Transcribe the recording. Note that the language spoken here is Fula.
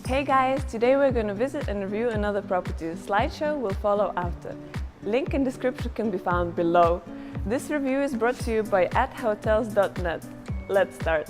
Hey guys, today we're going to visit and review another property. The slideshow will follow after. Link in description can be found below. This review is brought to you by @hotels.net. Let's start.